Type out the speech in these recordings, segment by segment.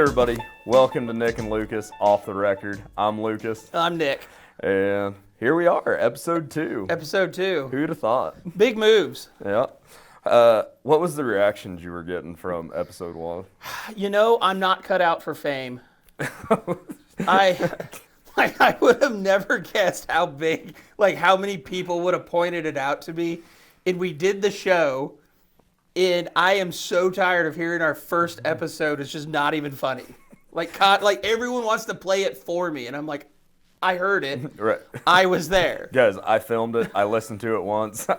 everybody, welcome to Nick and Lucas Off the Record. I'm Lucas. I'm Nick. And here we are, episode 2. Episode 2. Who'd have thought? Big moves. Yeah. What was the reactions you were getting from episode 1? You know, I'm not cut out for fame. I would have never guessed how big, how many people would have pointed it out to me. And we did the show, and I am so tired of hearing our first episode. It's just not even funny. Everyone wants to play it for me, and I'm like, I heard it. Right. I was there. Guys, I filmed it. I listened to it once.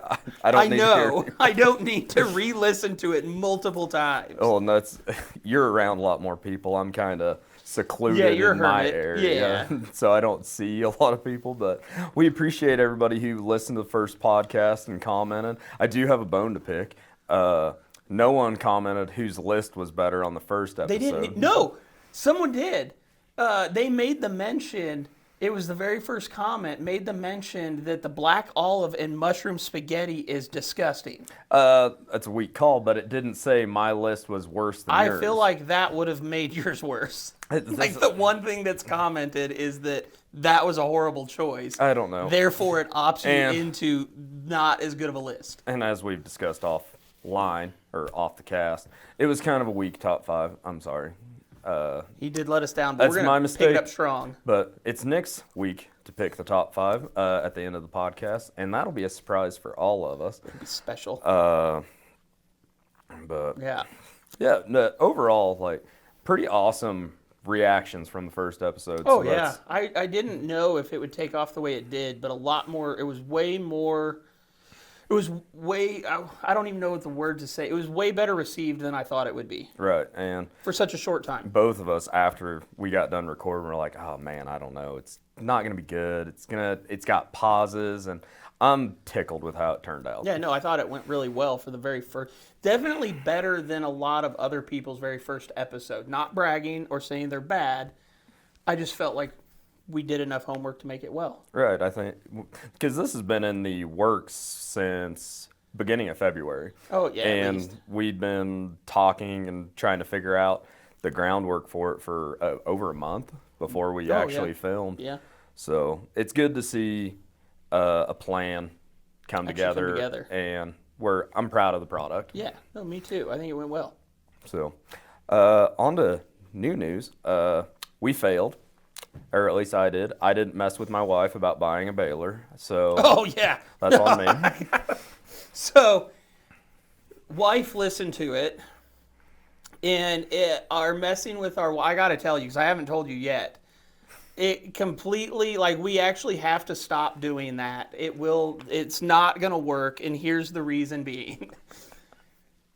I don't need to hear it. I don't need to re-listen to it multiple times. Oh, and you're around a lot more people. I'm kind of secluded in my area. Yeah. So I don't see a lot of people, but we appreciate everybody who listened to the first podcast and commented. I do have a bone to pick. No one commented whose list was better on the first episode. They didn't. No, someone did. They made the mention. It was the very first comment, made the mention that the black olive and mushroom spaghetti is disgusting. That's a weak call, but it didn't say my list was worse than yours. I feel like that would have made yours worse. The one thing that's commented is that was a horrible choice. I don't know. Therefore, it opts you into not as good of a list. And as we've discussed offline, or off the cast, it was kind of a weak top 5. I'm sorry. He did let us down, but we're going to pick it up strong. But it's Nick's week to pick the top 5 at the end of the podcast, and that'll be a surprise for all of us. It'll be special. But yeah, no, overall, pretty awesome reactions from the first episode. Oh, so yeah. I didn't know if it would take off the way it did, but a lot more. It was way more. It was way, I don't even know what the word to say. It was way better received than I thought it would be. Right, and for such a short time. Both of us, after we got done recording, were like, oh man, I don't know. It's not going to be good. It's got pauses, and I'm tickled with how it turned out. Yeah, no, I thought it went really well for the very first. Definitely better than a lot of other people's very first episode. Not bragging or saying they're bad. I just felt like we did enough homework to make it well. Right, I think, because this has been in the works since beginning of February. Oh, yeah, and we'd been talking and trying to figure out the groundwork for it for over a month before we actually filmed. Yeah. So it's good to see a plan come together. And I'm proud of the product. Yeah, no, me too. I think it went well. So, on to new news. We failed. Or at least I did. I didn't mess with my wife about buying a baler, so oh yeah, that's on me. So, wife listened to it, and are messing with our. I got to tell you, because I haven't told you yet. It completely we actually have to stop doing that. It's not gonna work, and here's the reason being.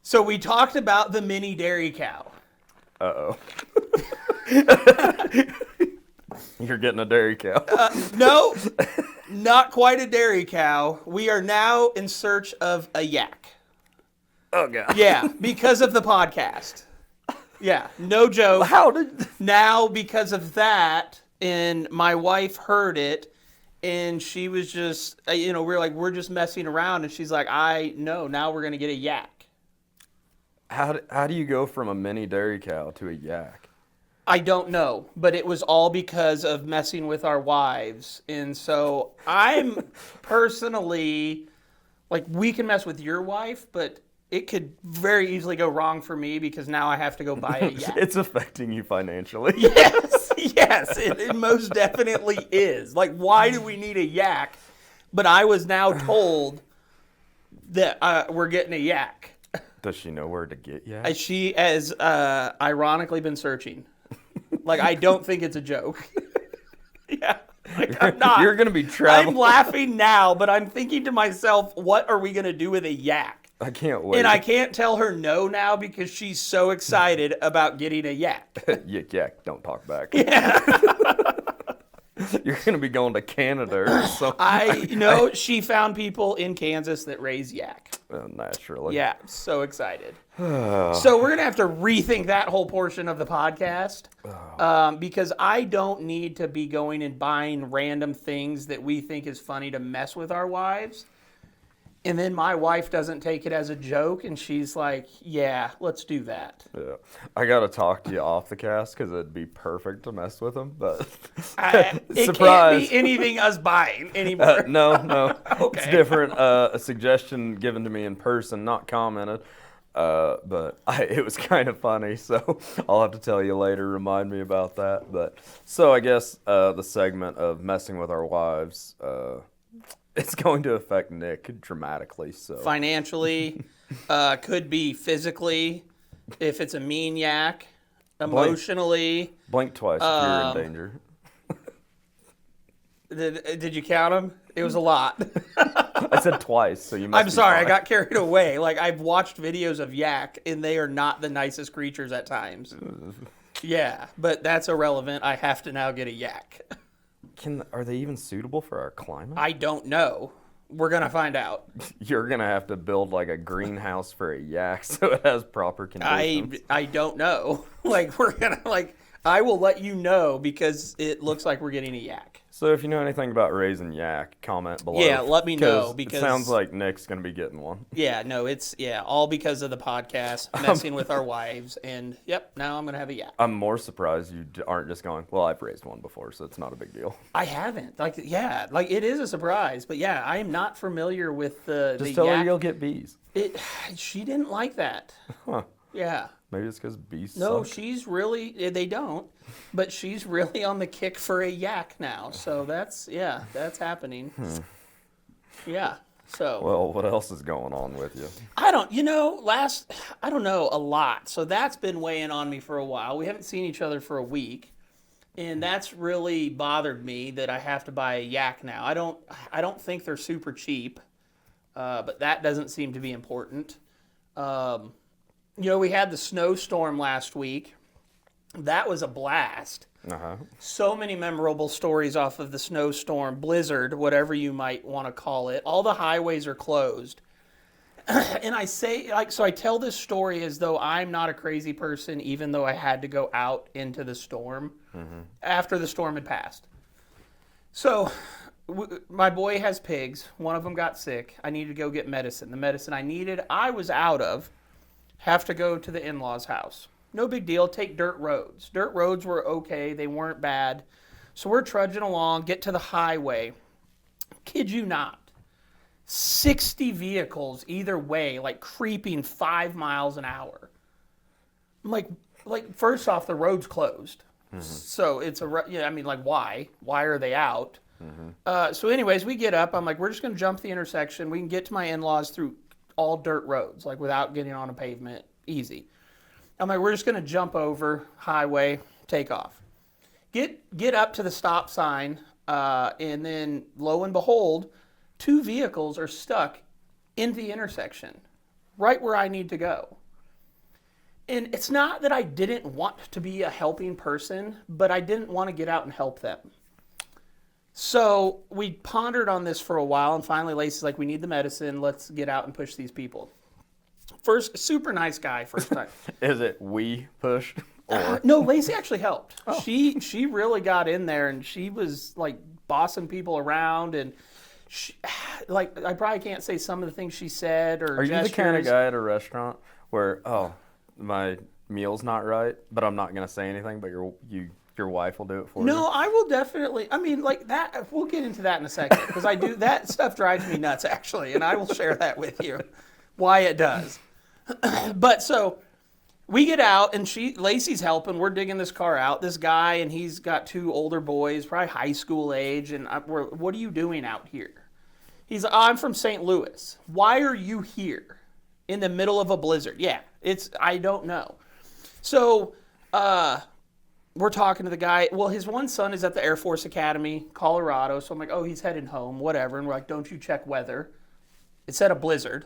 So we talked about the mini dairy cow. Uh-oh. You're getting a dairy cow. No, not quite a dairy cow. We are now in search of a yak. Oh, God. Yeah, because of the podcast. Yeah, no joke. Now, because of that, and my wife heard it, and she was just, we're just messing around, and she's like, now we're going to get a yak. How do you go from a mini dairy cow to a yak? I don't know, but it was all because of messing with our wives. And so I'm personally, we can mess with your wife, but it could very easily go wrong for me because now I have to go buy a yak. It's affecting you financially. Yes, it most definitely is. Why do we need a yak? But I was now told that we're getting a yak. Does she know where to get yak? She has ironically been searching. I don't think it's a joke. Yeah. I'm not. You're going to be traveling. I'm laughing now, but I'm thinking to myself, what are we going to do with a yak? I can't wait. And I can't tell her no now because she's so excited about getting a yak. Yak, don't talk back. Yeah. You're going to be going to Canada or something. She found people in Kansas that raise yak. Naturally. Yeah, so excited. So we're going to have to rethink that whole portion of the podcast because I don't need to be going and buying random things that we think is funny to mess with our wives. And then my wife doesn't take it as a joke, and she's like, yeah, let's do that. Yeah. I got to talk to you off the cast because it'd be perfect to mess with him, but it can't be anything us buying anymore. No. Okay. It's different. A suggestion given to me in person, not commented, but it was kind of funny, so I'll have to tell you later, remind me about that. But so I guess the segment of messing with our wives, it's going to affect Nick dramatically. So financially, could be physically, if it's a mean yak, emotionally. Blink twice if you're in danger. Did you count them? It was a lot. I said twice, so you must I'm sorry, fine. I got carried away. Like, I've watched videos of yak, and they are not the nicest creatures at times. Yeah, but that's irrelevant. I have to now get a yak. Are they even suitable for our climate? I don't know. We're going to find out. You're going to have to build like a greenhouse for a yak so it has proper conditions. I don't know. Like, we're going to, I will let you know because it looks like we're getting a yak. So if you know anything about raising yak, comment below. Yeah, let me know because it sounds like Nick's going to be getting one. Yeah, no, it's all because of the podcast, messing with our wives, and now I'm going to have a yak. I'm more surprised you aren't just going, well, I've raised one before, so it's not a big deal. I haven't. It is a surprise, but yeah, I am not familiar with the Just tell her you'll get bees. She didn't like that. Huh. Yeah. Maybe it's because bees No, suck. she's really, they don't, but she's really on the kick for a yak now. So that's happening. Yeah. So. Well, what else is going on with you? I don't know, a lot. So that's been weighing on me for a while. We haven't seen each other for a week. And that's really bothered me that I have to buy a yak now. I don't think they're super cheap, but that doesn't seem to be important. We had the snowstorm last week. That was a blast. Uh-huh. So many memorable stories off of the snowstorm, blizzard, whatever you might want to call it. All the highways are closed. And I say, so I tell this story as though I'm not a crazy person, even though I had to go out into the storm after the storm had passed. So my boy has pigs. One of them got sick. I needed to go get medicine. The medicine I needed, I was out of. Have to go to the in-laws' house. No big deal. Take dirt roads. Dirt roads were okay. They weren't bad. So we're trudging along, get to the highway. Kid you not. 60 vehicles either way, creeping 5 miles an hour. I'm like first off, the road's closed. So it's why? Why are they out? So anyways, we get up. I'm like, we're just going to jump the intersection. We can get to my in-laws through all dirt roads, without getting on a pavement. Easy. I'm like, we're just going to jump over highway, take off. Get up to the stop sign, and then lo and behold, 2 vehicles are stuck in the intersection, right where I need to go. And it's not that I didn't want to be a helping person, but I didn't want to get out and help them. So we pondered on this for a while, and finally Lacey's like, we need the medicine. Let's get out and push these people. First, super nice guy first time. Is it we pushed? No, Lacey actually helped. Oh. She really got in there, and she was bossing people around, and I probably can't say some of the things she said or Are gestures. you the kind of guy at a restaurant where, my meal's not right, but I'm not going to say anything, but your wife will do it for you? No, I will definitely. That. We'll get into that in a second because I do that stuff drives me nuts actually, and I will share that with you why it does. But so we get out and Lacey's helping. We're digging this car out. This guy and he's got 2 older boys, probably high school age, and what are you doing out here? He's I'm from St. Louis. Why are you here in the middle of a blizzard? Yeah, I don't know. So. We're talking to the guy. Well, his one son is at the Air Force Academy, Colorado. So I'm like, oh, he's heading home, whatever. And we're like, don't you check weather? It said a blizzard.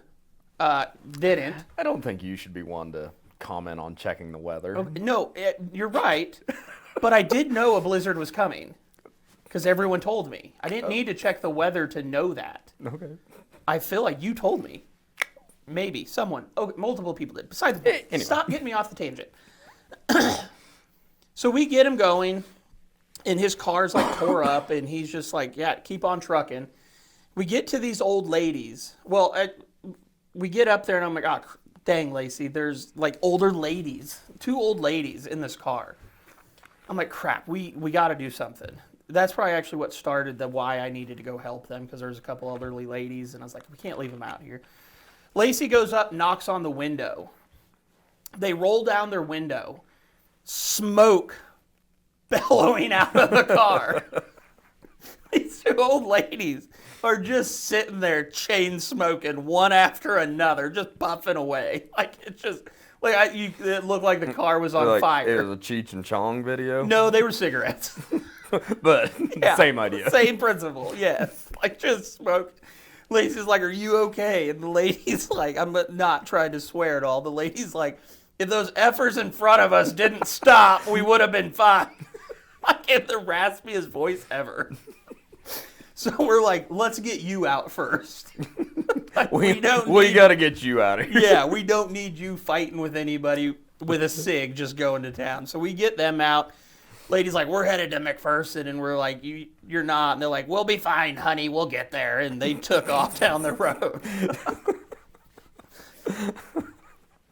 Didn't. I don't think you should be one to comment on checking the weather. Okay, no, you're right. But I did know a blizzard was coming because everyone told me. I didn't need to check the weather to know that. Okay. I feel like you told me. Maybe. Someone. Oh, multiple people did. Besides the point. Anyway. Stop getting me off the tangent. So we get him going, and his car's tore up, and he's just keep on trucking. we get to these old ladies. Well, we get up there and I'm like, oh, dang, Lacey, there's like older ladies, 2 old ladies in this car. I'm like, crap, we got to do something. That's probably actually what started why I needed to go help them, because there's a couple elderly ladies, and I was like, we can't leave them out here. Lacey goes up, knocks on the window. They roll down their window, smoke bellowing out of the car. These 2 old ladies are just sitting there chain smoking one after another, just puffing away. Like it's just it looked like the car was on fire. It was a Cheech and Chong video. No, they were cigarettes. But same idea. Same principle. Yes, like just smoke. Lacey's like, "Are you okay?" And the lady's like, "I'm not trying to swear at all." The lady's like, "If those effers in front of us didn't stop, we would have been fine." Like in the raspiest voice ever. So we're like, let's get you out first. Like, we got to get you out of here. Yeah, we don't need you fighting with anybody with a cig just going to town. So we get them out. Lady's like, we're headed to McPherson. And we're like, you're not. And they're like, we'll be fine, honey. We'll get there. And they took off down the road.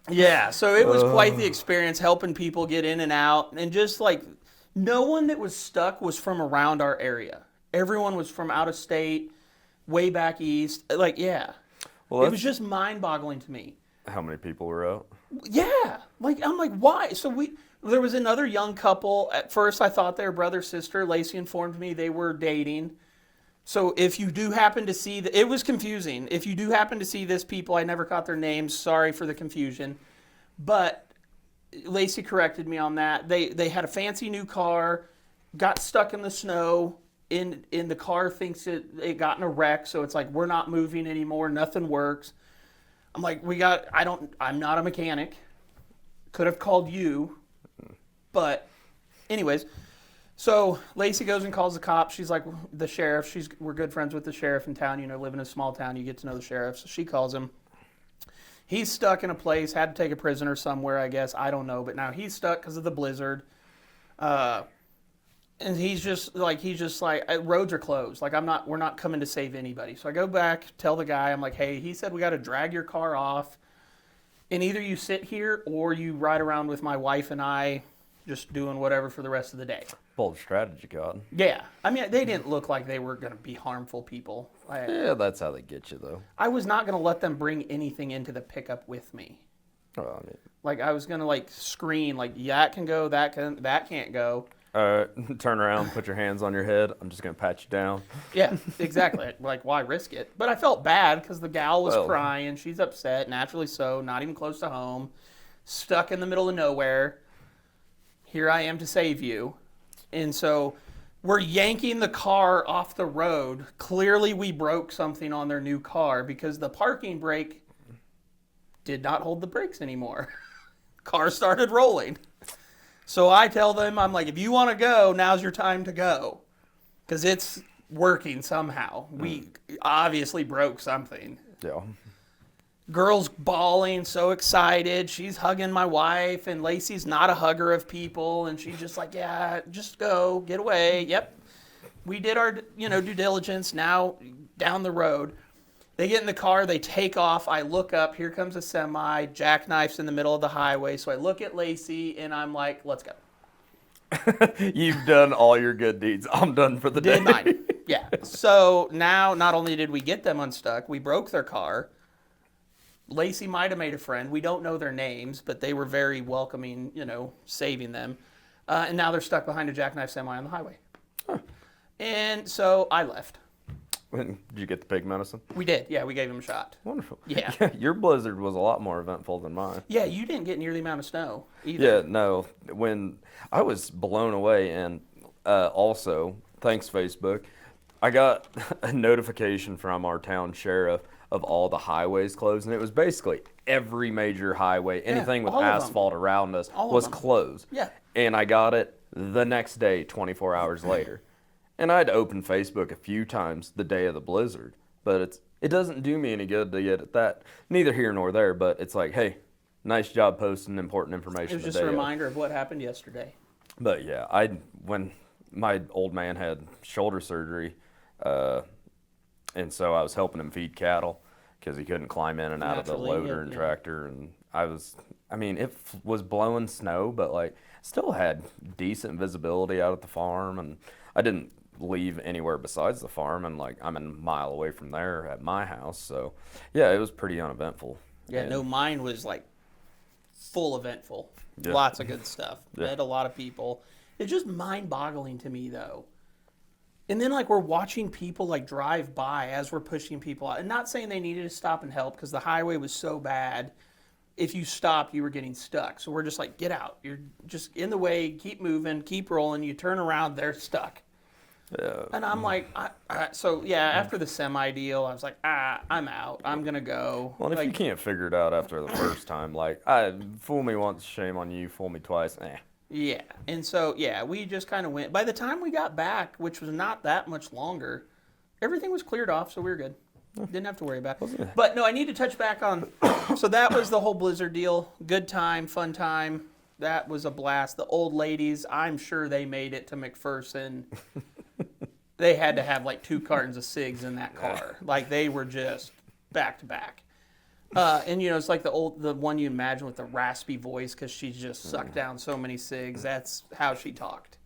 Yeah, so it was quite the experience helping people get in and out. And just like, no one that was stuck was from around our area. Everyone was from out of state, way back east. Like, yeah. Well, it was just mind-boggling to me. How many people were out? Yeah. Like, I'm like, why? So there was another young couple. At first, I thought they were brother-sister. Lacey informed me they were dating. So if you do happen to see... it was confusing. If you do happen to see this people, I never caught their names. Sorry for the confusion. But Lacey corrected me on that. They had a fancy new car, got stuck in the snow... In the car thinks it got in a wreck, so it's like, we're not moving anymore, nothing works. I'm like, I'm not a mechanic. Could have called you. But anyways, so Lacey goes and calls the cops. She's like, the sheriff, we're good friends with the sheriff in town, live in a small town, you get to know the sheriff. So she calls him. He's stuck in a place, had to take a prisoner somewhere, I guess, I don't know, but now he's stuck because of the blizzard. And he's just like, roads are closed. Like, we're not coming to save anybody. So I go back, tell the guy, I'm like, hey, he said we got to drag your car off. And either you sit here or you ride around with my wife and I just doing whatever for the rest of the day. Bold strategy, God. Yeah. I mean, they didn't look like they were going to be harmful people. Yeah, that's how they get you, though. I was not going to let them bring anything into the pickup with me. Oh, I mean. Like, I was going to, like, screen, like, that can go, that can't go. Turn around, put your hands on your head. I'm just going to pat you down. Yeah, exactly. Like, why risk it? But I felt bad because the gal was crying. She's upset, naturally so, not even close to home, stuck in the middle of nowhere. Here I am to save you. And so we're yanking the car off the road. Clearly we broke something on their new car because the parking brake did not hold the brakes anymore. Car started rolling. So I tell them, I'm like, if you want to go, now's your time to go. Because it's working somehow. We obviously broke something. Yeah. Girl's bawling, so excited. She's hugging my wife, and Lacey's not a hugger of people. And she's just like, yeah, just go, get away. Yep. We did our, due diligence. Now, down the road. They get in the car, they take off. I look up, here comes a semi, jackknifes in the middle of the highway. So I look at Lacey and I'm like, let's go. You've done all your good deeds. I'm done for the day. Did mine. Yeah. So now, not only did we get them unstuck, we broke their car. Lacey might have made a friend. We don't know their names, but they were very welcoming, saving them. And now they're stuck behind a jackknife semi on the highway. Huh. And so I left. Did you get the pig medicine? We did. Yeah, we gave him a shot. Wonderful. Yeah. Your blizzard was a lot more eventful than mine. Yeah, you didn't get near the amount of snow either. Yeah, no. When I was blown away, and also, thanks Facebook, I got a notification from our town sheriff of all the highways closed, and it was basically every major highway, anything with asphalt around us was closed. Yeah. And I got it the next day, 24 hours later. And I'd opened Facebook a few times the day of the blizzard, but it doesn't do me any good to get at that. Neither here nor there, but it's like, hey, nice job posting important information. It was just a reminder of what happened yesterday. But yeah, when my old man had shoulder surgery, And so I was helping him feed cattle because he couldn't climb in and out of the loader and tractor. And it was blowing snow, but like still had decent visibility out at the farm. And I didn't leave anywhere besides the farm. And like I'm a mile away from there at my house. So yeah, it was pretty uneventful. Yeah, no, mine was like full eventful. Yeah. Lots of good stuff. Yeah. Met a lot of people. It's just mind-boggling to me, though. And then, like, we're watching people, like, drive by as we're pushing people out. And not saying they needed to stop and help because the highway was so bad. If you stopped, you were getting stuck. So we're just like, get out. You're just in the way. Keep moving. Keep rolling. You turn around, they're stuck. Yeah. And I'm like, after the semi deal, I was like, I'm out. I'm going to go. Well, and if you can't figure it out after the first time, like, fool me once, shame on you. Fool me twice, Yeah. And so, we just kind of went. By the time we got back, which was not that much longer, everything was cleared off, so we were good. Didn't have to worry about it. But, no, I need to touch back on. So that was the whole Blizzard deal. Good time, fun time. That was a blast. The old ladies, I'm sure they made it to McPherson. They had to have like 2 cartons of cigs in that car. Like they were just back to back. And it's like the one you imagine with the raspy voice because she just sucked down so many cigs. That's how she talked.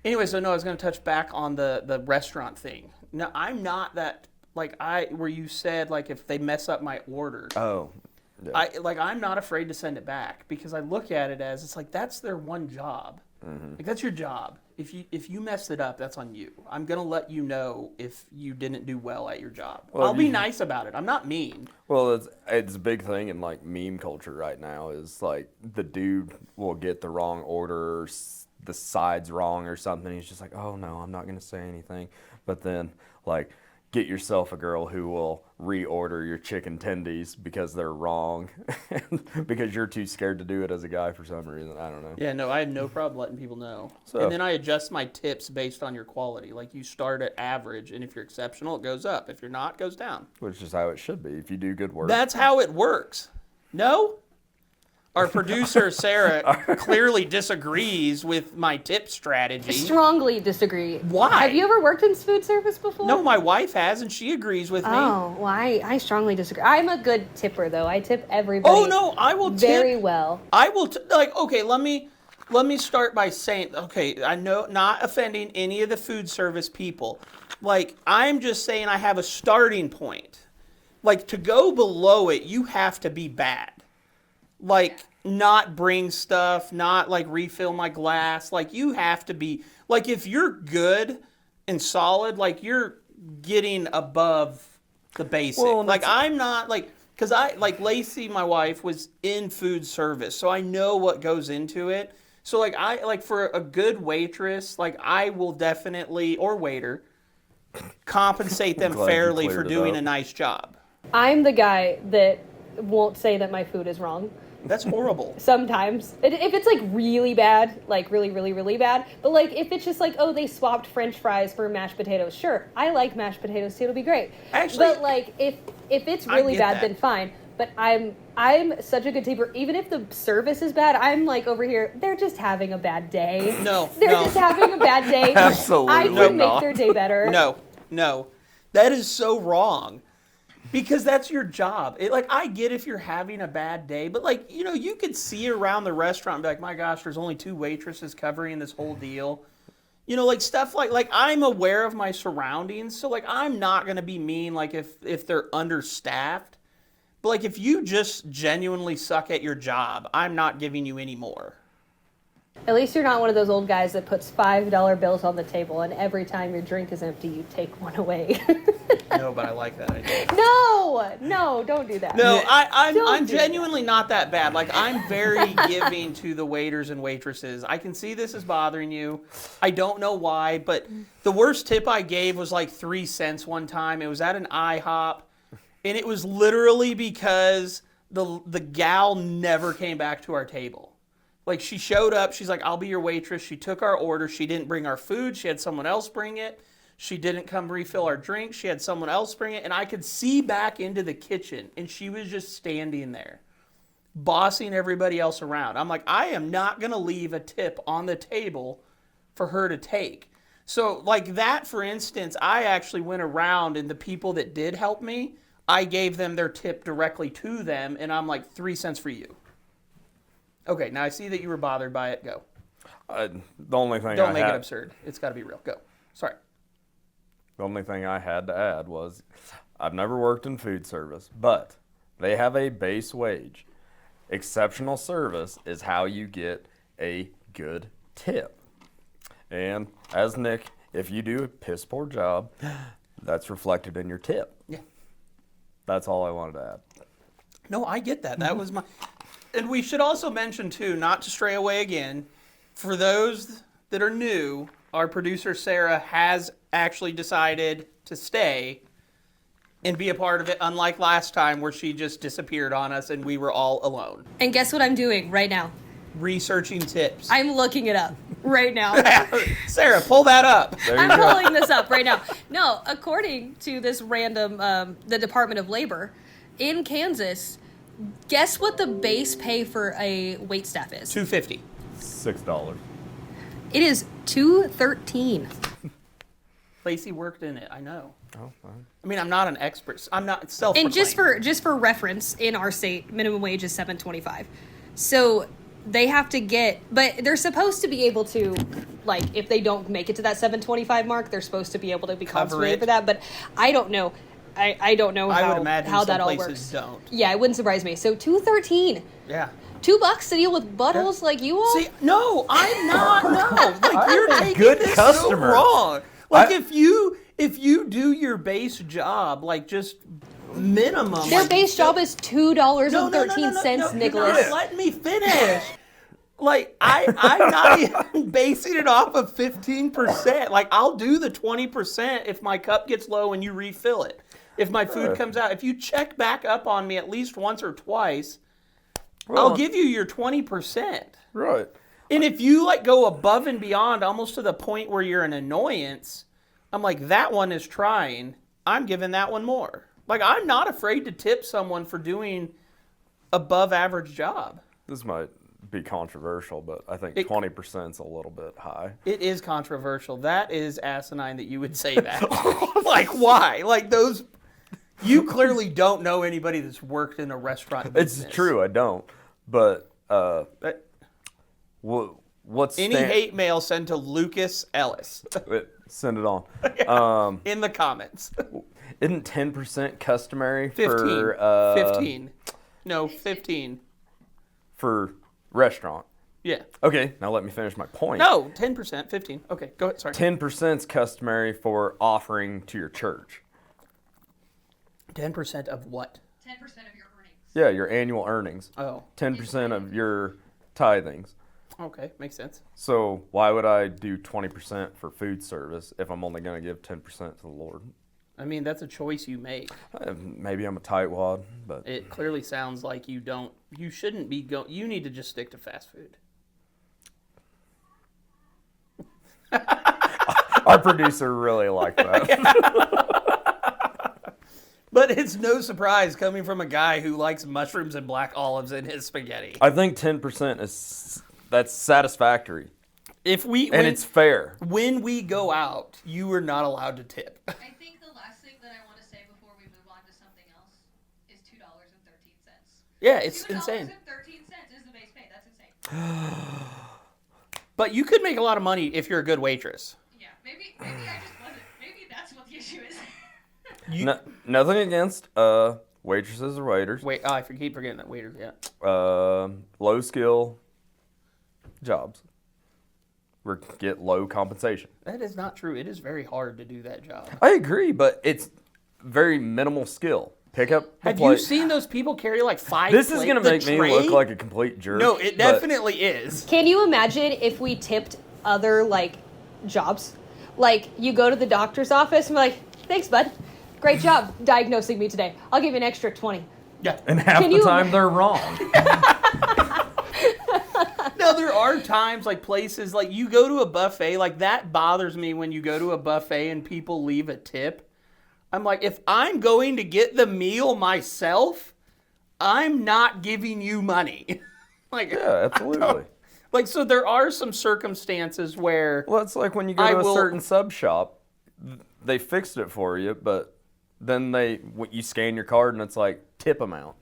Anyway, so no, I was going to touch back on the restaurant thing. Now, I'm not that where you said like if they mess up my order. Oh. Yeah. I'm not afraid to send it back because I look at it as it's like that's their one job. Mm-hmm. Like that's your job. If you messed it up, that's on you. I'm gonna let you know if you didn't do well at your job. Well, I'll be nice about it. I'm not mean. Well, it's a big thing in like meme culture right now. Is like the dude will get the wrong order, or the sides wrong or something. He's just like, oh no, I'm not gonna say anything. But then like, get yourself a girl who will reorder your chicken tendies because they're wrong, because you're too scared to do it as a guy for some reason. I don't know. Yeah, no, I have no problem letting people know. And then I adjust my tips based on your quality. Like you start at average, and if you're exceptional, it goes up. If you're not, it goes down. Which is how it should be if you do good work. That's how it works. No? Our producer, Sara, clearly disagrees with my tip strategy. Strongly disagree. Why? Have you ever worked in food service before? No, my wife has, and she agrees with me. Oh, well, I strongly disagree. I'm a good tipper, though. I tip everybody. Oh, no, I will tip. Very well. I will, okay, let me start by saying, okay, I know, not offending any of the food service people. Like, I'm just saying I have a starting point. Like, to go below it, you have to be bad. Like, not bring stuff, not, like, refill my glass. Like, you have to be, like, if you're good and solid, like, you're getting above the basic. Well, like, I'm not, like, because Lacey, my wife, was in food service, so I know what goes into it. So, like, for a good waitress, like, I will definitely, or waiter, compensate them fairly for doing a nice job. I'm the guy that won't say that my food is wrong. That's horrible. Sometimes. If it's, like, really bad, like, really, really, really bad. But, like, if it's just like, oh, they swapped French fries for mashed potatoes. Sure, I like mashed potatoes, too. It'll be great. Actually, but, like, if it's really bad, then fine. But I'm such a good tipper. Even if the service is bad, I'm, like, over here, they're just having a bad day. They're just having a bad day. Absolutely I can make their day better. No. That is so wrong. Because that's your job. I get if you're having a bad day, but you could see around the restaurant and be like, my gosh, there's only 2 waitresses covering this whole deal. Stuff like I'm aware of my surroundings, so I'm not gonna be mean if they're understaffed. But if you just genuinely suck at your job, I'm not giving you any more. At least you're not one of those old guys that puts $5 bills on the table and every time your drink is empty, you take one away. No, but I like that idea. No, don't do that. No, I'm genuinely not that bad. I'm very giving to the waiters and waitresses. I can see this is bothering you. I don't know why, but the worst tip I gave was 3 cents one time. It was at an IHOP, and it was literally because the gal never came back to our table. She showed up. She's like, I'll be your waitress. She took our order. She didn't bring our food. She had someone else bring it. She didn't come refill our drink. She had someone else bring it. And I could see back into the kitchen. And she was just standing there, bossing everybody else around. I'm like, I am not going to leave a tip on the table for her to take. So like that, for instance, I actually went around and the people that did help me, I gave them their tip directly to them, and I'm like, 3 cents for you. Okay, now I see that you were bothered by it. Go. The only thing Don't make it absurd. It's got to be real. Go. Sorry. The only thing I had to add was I've never worked in food service, but they have a base wage. Exceptional service is how you get a good tip. And as Nick, if you do a piss poor job, that's reflected in your tip. Yeah. That's all I wanted to add. No, I get that. That was my... And we should also mention, too, not to stray away again, for those that are new, our producer, Sara, has actually decided to stay and be a part of it, unlike last time where she just disappeared on us and we were all alone. And guess what I'm doing right now? Researching tips. I'm looking it up right now. Sara, pull that up. I'm pulling this up right now. No, according to this random, the Department of Labor, in Kansas, guess what the base pay for a waitstaff is? $2.50. $6. It is $2.13. Lacey worked in it, I know. Oh, fine. I mean, I'm not an expert. I'm not self-proclaimed. And just for reference, in our state, minimum wage is $7.25. So they have to get, but they're supposed to be able to, like, if they don't make it to that $7.25 mark, they're supposed to be able to be compensated for that. But I don't know. I don't know I would imagine how some that all places works. Don't. Yeah, it wouldn't surprise me. So $2.13. Yeah. $2 to deal with buttholes like you all? See, no, I'm not. No, like you're I'm a taking good this customer. so wrong. Like if you do your base job, like just minimum. Their like, base job is $2.13, no, Nicholas. You're not letting me finish. Like I'm not even basing it off of 15%. Like I'll do the 20% if my cup gets low and you refill it. If my food comes out, if you check back up on me at least once or twice, I'll give you your 20%. Right. And if you like go above and beyond almost to the point where you're an annoyance, I'm like, that one is trying. I'm giving that one more. Like, I'm not afraid to tip someone for doing above average job. This might be controversial, but I think 20% is a little bit high. It is controversial. That is asinine that you would say that. Like, why? Like, those... You clearly don't know anybody that's worked in a restaurant business. It's true, I don't. But what's any hate mail sent to Lucas Ellis? Send it on. In the comments. Isn't 10% customary 15. for 15? No, 15 for restaurant. Yeah. Okay, now let me finish my point. No, 10%, 15. Okay, go ahead. Sorry. 10% is customary for offering to your church. 10% of what? 10% of your earnings. Yeah, your annual earnings. Oh. 10% of your tithings. Okay, makes sense. So why would I do 20% for food service if I'm only going to give 10% to the Lord? I mean, that's a choice you make. Maybe I'm a tightwad, but... It clearly sounds like you shouldn't be going... You need to just stick to fast food. Our producer really liked that. But it's no surprise coming from a guy who likes mushrooms and black olives in his spaghetti. I think 10% that's satisfactory. It's fair. When we go out, you are not allowed to tip. I think the last thing that I want to say before we move on to something else is $2.13. Yeah, it's insane. $2.13 is the base pay. That's insane. But you could make a lot of money if you're a good waitress. Yeah, maybe I just wasn't. Maybe that's what the issue is. Nothing against waitresses or waiters. Wait, I keep forgetting that waiters. Yeah. Low skill jobs get low compensation. That is not true. It is very hard to do that job. I agree, but it's very minimal skill. Pick up the Have plate. you seen those people carry like 5 This is going to make me look like a complete jerk. No, it definitely is. Can you imagine if we tipped other, like, jobs? Like, you go to the doctor's office and be like, thanks, bud. Great job diagnosing me today. I'll give you an extra 20. Yeah. And half the time they're wrong. No, there are times like places like you go to a buffet, like that bothers me when you go to a buffet and people leave a tip. I'm like, if I'm going to get the meal myself, I'm not giving you money. Like, Yeah, absolutely. Like, so there are some circumstances where... Well, it's like when you go to a certain sub shop, they fixed it for you, but then you scan your card and it's like tip amount.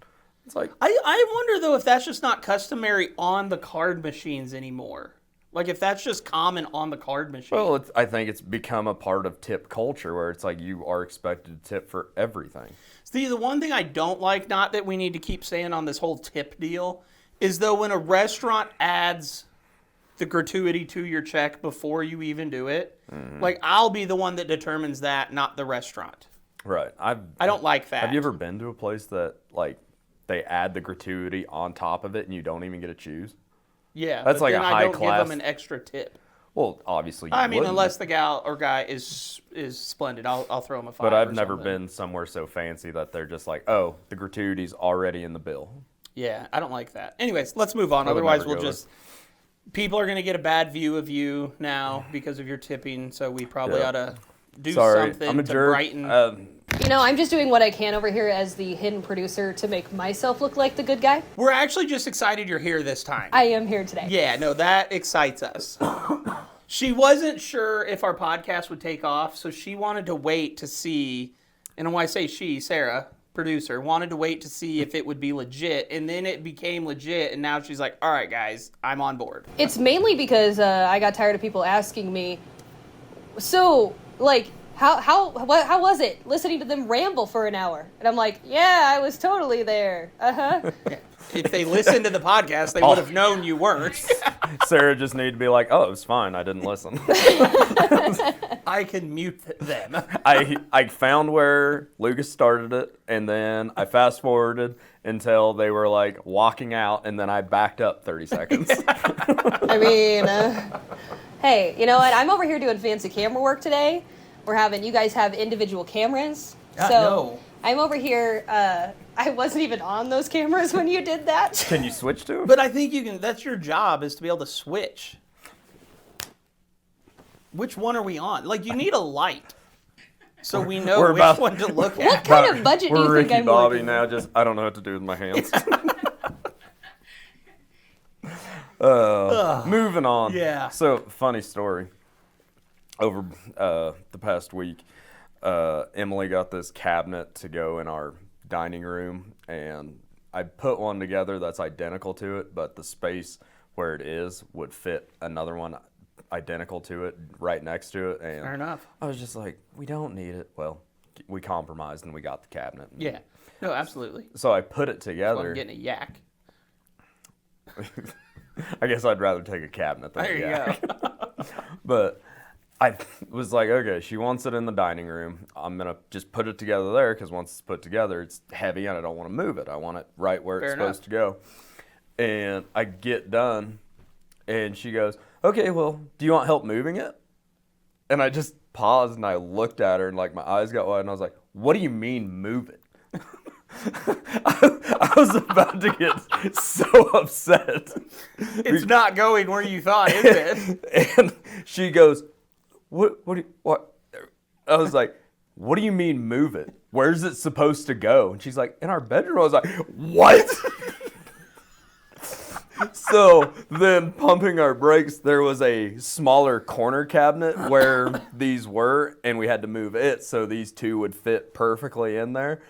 It's like... I wonder, though, if that's just not customary on the card machines anymore. Like, if that's just common on the card machine. Well, I think it's become a part of tip culture where it's like you are expected to tip for everything. See, the one thing I don't like, not that we need to keep saying on this whole tip deal, is though when a restaurant adds the gratuity to your check before you even do it, like I'll be the one that determines that, not the restaurant. Right. I don't like that. Have you ever been to a place that like they add the gratuity on top of it and you don't even get to choose? Yeah, that's like a high class. I don't give them an extra tip. Well, obviously, unless the gal or guy is splendid, I'll throw them a $5. But I've never been somewhere so fancy that they're just like, oh, the gratuity's already in the bill. Yeah, I don't like that. Anyways, let's move on. Otherwise, people are going to get a bad view of you now because of your tipping. So we probably ought to do something to brighten. I'm just doing what I can over here as the hidden producer to make myself look like the good guy. We're actually just excited you're here this time. I am here today. Yeah, no, that excites us. She wasn't sure if our podcast would take off, so she wanted to wait to see, and when I say she, Sara, producer, wanted to wait to see if it would be legit, and then it became legit, and now she's like, all right, guys, I'm on board. It's mainly because I got tired of people asking me, so, like, How was it listening to them ramble for an hour? And I'm like, yeah, I was totally there. Uh-huh. If they listened to the podcast, they would have known you weren't. Sara just needed to be like, oh, it was fine. I didn't listen. I can mute them. I found where Lucas started it, and then I fast-forwarded until they were, like, walking out, and then I backed up 30 seconds. I mean, hey, you know what? I'm over here doing fancy camera work today. You guys have individual cameras. No. I'm over here, I wasn't even on those cameras when you did that. Can you switch to? But I think you can, that's your job, is to be able to switch. Which one are we on? Like, you need a light. So we know which one to look at. What kind of budget do you think I'm Bobby working? now, I don't know what to do with my hands. Moving on. Yeah. So, funny story. Over the past week, Emily got this cabinet to go in our dining room, and I put one together that's identical to it, but the space where it is would fit another one identical to it right next to it. And fair enough. I was just like, we don't need it. Well, we compromised and we got the cabinet. Yeah. No, absolutely. So I put it together. I'm getting a yak. I guess I'd rather take a cabinet than a yak. There you go. But I was like, okay, she wants it in the dining room. I'm going to just put it together there because once it's put together, it's heavy and I don't want to move it. I want it right where it's supposed to go. And I get done and she goes, okay, well, do you want help moving it? And I just paused and I looked at her and like my eyes got wide and I was like, what do you mean move it? I was about to get so upset. It's not going where you thought, is it? And she goes, what? I was like, what do you mean move it? Where's it supposed to go? And she's like, in our bedroom. I was like, what? So then pumping our brakes, there was a smaller corner cabinet where these were, and we had to move it so these two would fit perfectly in there.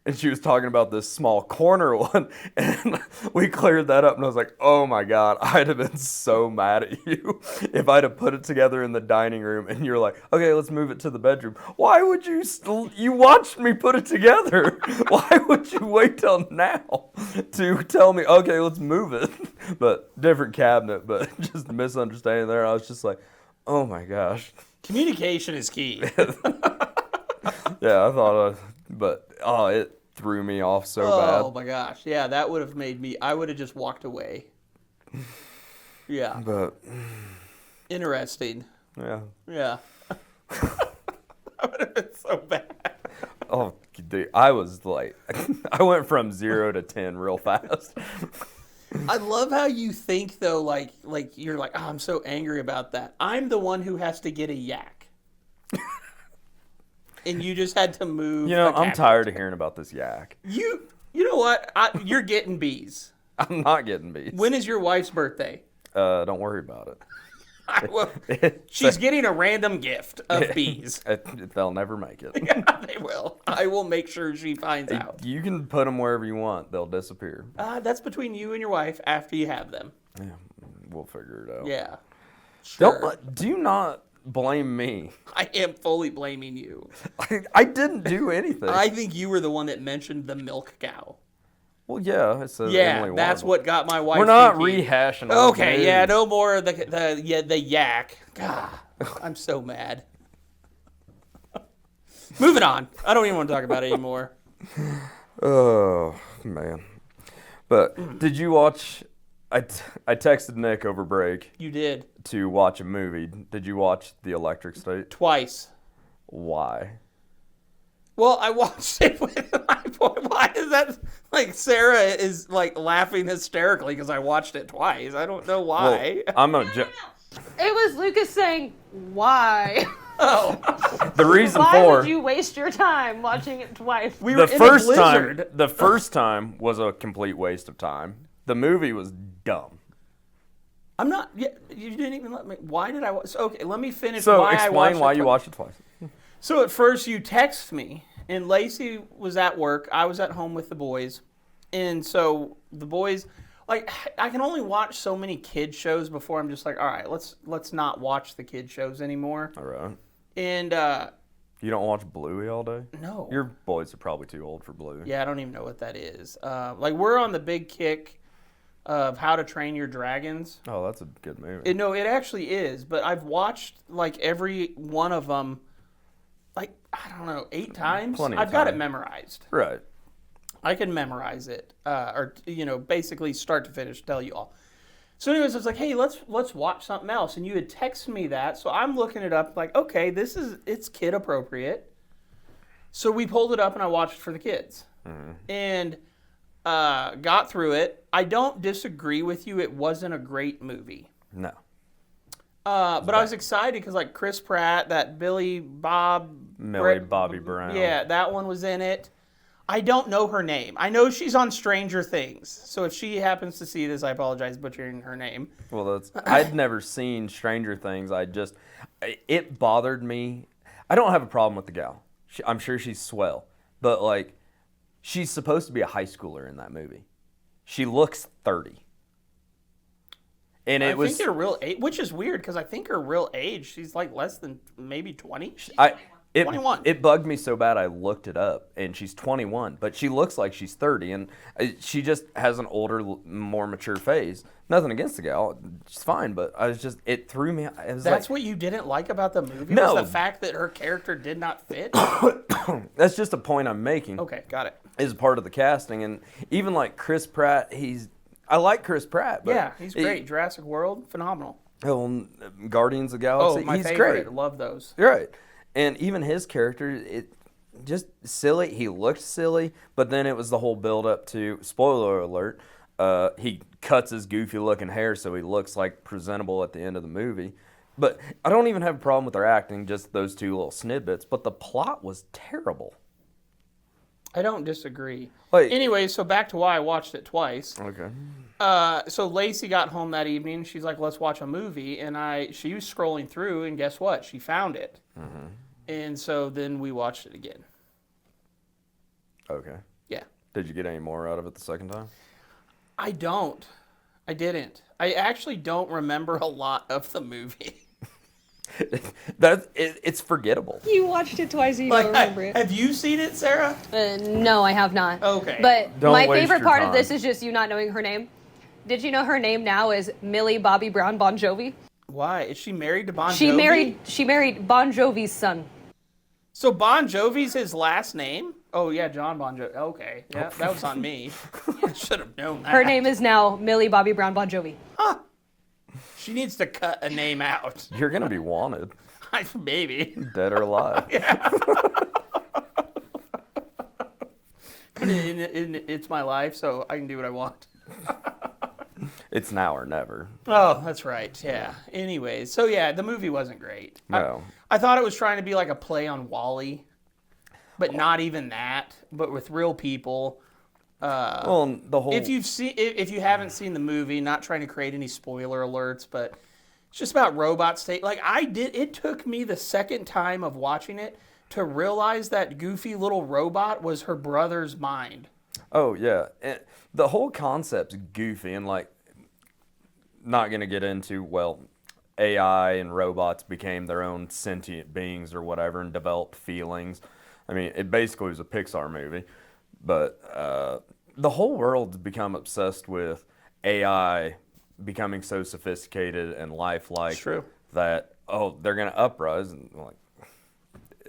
And she was talking about this small corner one, and we cleared that up, and I was like, oh my God, I'd have been so mad at you if I'd have put it together in the dining room, and you're like, okay, let's move it to the bedroom. Why would you watched me put it together. Why would you wait till now to tell me, okay, let's move it? But different cabinet, but just a misunderstanding there. I was just like, oh my gosh. Communication is key. Yeah, I thought, but it threw me off so bad. Oh my gosh, yeah, that would have made me. I would have just walked away. Yeah, but interesting. Yeah. That would have been so bad. Oh, dude, I was like, I went from 0 to 10 real fast. I love how you think though, like you're like, oh, I'm so angry about that. I'm the one who has to get a yak. And you just had to move. You know, I'm tired of hearing about this yak. You know what? You're getting bees. I'm not getting bees. When is your wife's birthday? Don't worry about it. She's getting a random gift of bees. They'll never make it. Yeah, they will. I will make sure she finds out. You can put them wherever you want. They'll disappear. That's between you and your wife after you have them. Yeah, we'll figure it out. Yeah. Sure. Do not blame me. I am fully blaming you. I didn't do anything. I think you were the one that mentioned the milk cow. Well, yeah, I said yeah, that's what got my wife. We're not thinking. Rehashing. Okay, yeah, no more of the yak. God, I'm so mad. Moving on. I don't even want to talk about it anymore. Oh man, but did you watch? I texted Nick over break. You did. To watch a movie. Did you watch The Electric State? Twice. Why? Well, I watched it with my boy. Why is that? Like, Sarah is, like, laughing hysterically because I watched it twice. I don't know why. Well, I'm a... It was Lucas saying, why? Oh. The reason why would you waste your time watching it twice? We were in a blizzard. The first time was a complete waste of time. The movie was dumb. I'm not... Yeah, you didn't even let me... Why did I watch... Okay, let me finish so why I watched it. Explain why you watched it twice. So at first you text me, and Lacey was at work. I was at home with the boys. And so the boys, like, I can only watch so many kid shows before I'm just like, all right, let's not watch the kid shows anymore. All right. And you don't watch Bluey all day? No. Your boys are probably too old for Bluey. Yeah, I don't even know what that is. Like, we're on the big kick of How to Train Your Dragons. Oh, that's a good movie. No, it actually is. But I've watched, like, every one of them, like, I don't know, 8 times. I've got it memorized. Right. I can memorize it, or, you know, basically start to finish, tell you all. So anyways, I was like, hey, let's watch something else. And you had texted me that, so I'm looking it up like, okay, it's kid appropriate. So we pulled it up and I watched it for the kids. Mm-hmm. And got through it. I don't disagree with you. It wasn't a great movie. No. But I was excited because, like, Chris Pratt, that Millie Bobby Brown. Yeah, that one was in it. I don't know her name. I know she's on Stranger Things. So if she happens to see this, I apologize butchering her name. Well, I'd never seen Stranger Things. It bothered me. I don't have a problem with the gal. I'm sure she's swell. But, like, she's supposed to be a high schooler in that movie. She looks 30. And I think her real age, which is weird because I think her real age, she's like less than maybe 20. 21. It bugged me so bad I looked it up, and she's 21, but she looks like she's 30, and she just has an older, more mature face. Nothing against the gal, she's fine, but it threw me. That's what you didn't like about the movie? No. Was the fact that her character did not fit? That's just a point I'm making. Okay, got it. Is part of the casting, and even like Chris Pratt, I like Chris Pratt. But yeah, he's great. Jurassic World, phenomenal. Oh, Guardians of the Galaxy, my he's favorite. great. Love those. You're right. And even his character, it just silly. He looked silly, but then it was the whole build up to, spoiler alert, he cuts his goofy looking hair so he looks like presentable at the end of the movie. But I don't even have a problem with their acting, just those 2 little snippets. But the plot was terrible. I don't disagree. Like, anyway, so back to why I watched it twice. Okay. So Lacey got home that evening. She's like, let's watch a movie. And she was scrolling through, and guess what? She found it. Mm-hmm. And so then we watched it again. Okay. Yeah. Did you get any more out of it the second time? I didn't. I actually don't remember a lot of the movie. It's forgettable. You watched it twice and you don't remember it. Have you seen it, Sarah? No, I have not. Okay. But my favorite part of this is just you not knowing her name. Did you know her name now is Millie Bobby Brown Bon Jovi? Why? Is she married to Bon Jovi? She married Bon Jovi's son. So Bon Jovi's his last name? Oh, yeah, John Bon Jovi. Okay. Yeah, that was on me. I should have known that. Her name is now Millie Bobby Brown Bon Jovi. Huh. She needs to cut a name out. You're going to be wanted. Maybe. Dead or alive. Yeah. It's my life, so I can do what I want. It's now or never. Oh, that's right. Yeah. Anyways, so yeah, the movie wasn't great. No. I thought it was trying to be like a play on WALL-E, but not even that, but with real people. Well, the whole if you haven't seen the movie, not trying to create any spoiler alerts, but it's just about robots. It took me the second time of watching it to realize that goofy little robot was her brother's mind. Oh yeah, and the whole concept's goofy, and like, not gonna get into AI and robots became their own sentient beings or whatever and developed feelings. I mean, it basically was a Pixar movie, but the whole world's become obsessed with AI becoming so sophisticated and lifelike that they're gonna uprise, and like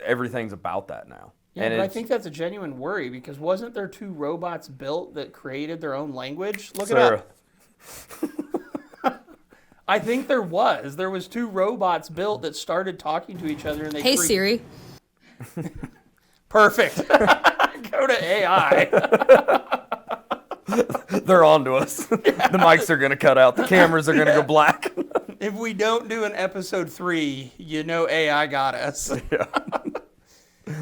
everything's about that now. Yeah, and but I think that's a genuine worry, because wasn't there 2 robots built that created their own language? Look Sara. it up. I think there was. There was 2 robots built that started talking to each other, and they. Hey Siri. Perfect. Go to AI. They're on to us. The mics are gonna cut out. The cameras are gonna go black. If we don't do an episode 3, AI got us. Yeah.